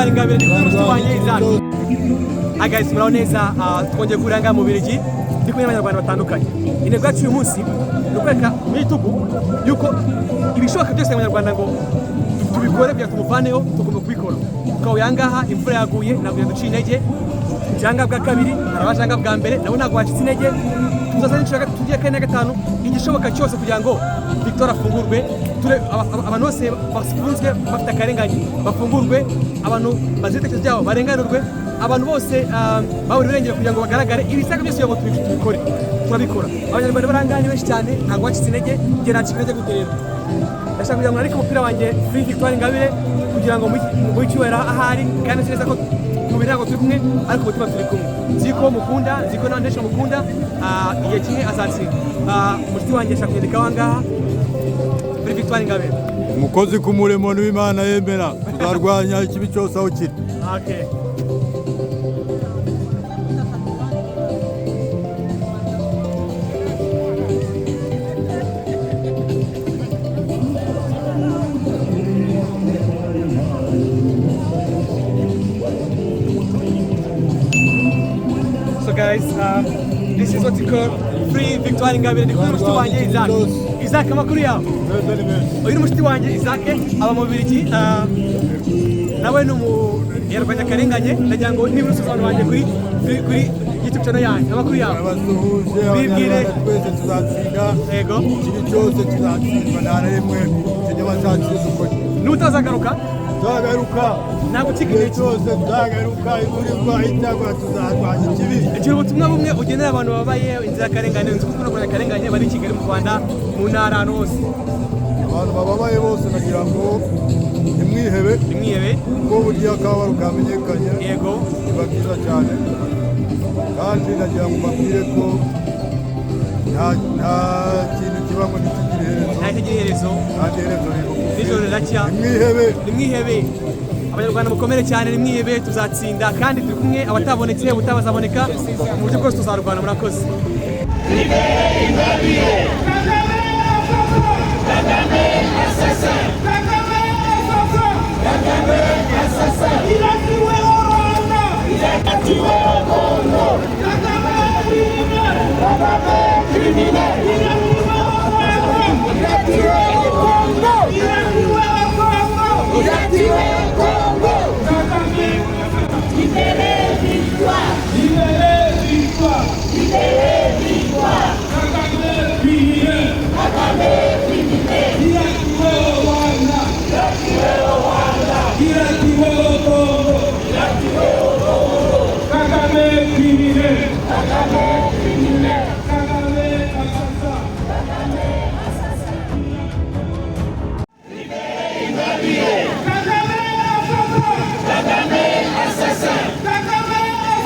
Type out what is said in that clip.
Victoire Ingabire ndi kumwe n'umushyitsi wanjye Isaac. Guys, muraho neza, twongeye kuranga mu Birigi ndi kumwe n'abanyarwanda batandukanye. Intego yacu uyu munsi ni ukwereka muri YouTube yuko ibishoboka byose abanyarwanda ngo tubikore kugira tumuvaneho, tugomba kubikora. Tukaba yangaha imvura yaguye ntabwo yaduciye intege. Janga bwa kabiri arabajanga bwa mbere nabo ntabwo bacitse intege. Tuzaza n'inshuro tugiye kane na gatanu igishoboka cyose kugira ngo Victoire afungurwe, abantu bose bafunzwe bafite akarengane bafungurwe, abantu bazitekerezo byabo barenganurwe, abantu bose baburi birengera kugira ngo bagaragare ibisaka byose ngo tubikore, turabikora. Abanyarwanda baranganye benshi cyane ntabwo bacitse intege, nge nacika intege guterera. Ndashaka kugira ngo ariko umupira wanjye Free Victoire Ingabire kugira ngo mu cyubahiro ahari kandi neza ko mubiri ntabwo turi kumwe ariko umutima turi kumwe. Nziko mukunda, nziko n'abandi benshi mukunda, igihe kimwe azatsinda. Umushyitsi wanjye ashaka kwereka aho ngaha Free Victoire Ingabire. Umukozi ku murimo w'Imana yemera tuzarwanya ikibi cyose aho kiri. Okay. So guys, this is what you call Free Victoire Ingabire. Ndi kumwe n'umushyitsi wanjye Isaac. Isaac, amakuru yawe? Uyu ni umushyitsi wanjye Isaac, aba mu Birigi, nawe ni umunyarwanda akarenganye. Ndagira ngo niba urusobanuro wanjye kuri YouTube channel yanjye, amakuru yawe? Bibwire twese tuzatsinda. Yego. Ikibi cyose kizatsindwa nta rimwe kijya bazakiza ukuri. N'utazagaruka? Tuzagaruka. Ntabwo ucika intege. Cyose tuzagaruka iburirwa itagwa tuzarwanya ikibi. Igihe ubutumwa bumwe ugenera abantu babaye inzirakarengane, nzi ko kurwanya akarengane bari i Kigali mu Rwanda mu ntara ahantu hose. Abantu bababaye bose nagira ngo nimwihebe kuko burya akababaro kamenyekanye. Yego. Biba byiza cyane kandi nagira ngo mbabwire ko nta kintu kiba ngo ntikigire iherezo. Nta kigira iherezo. Kandi iherezo rero nijoro riracya. Nimwihebe abanyarwanda mukomere cyane, nimwihebe tuzatsinda kandi turi kumwe, abatabonetse utabazaboneka mu buryo bwose tuzarwana. Murakoze. Kagame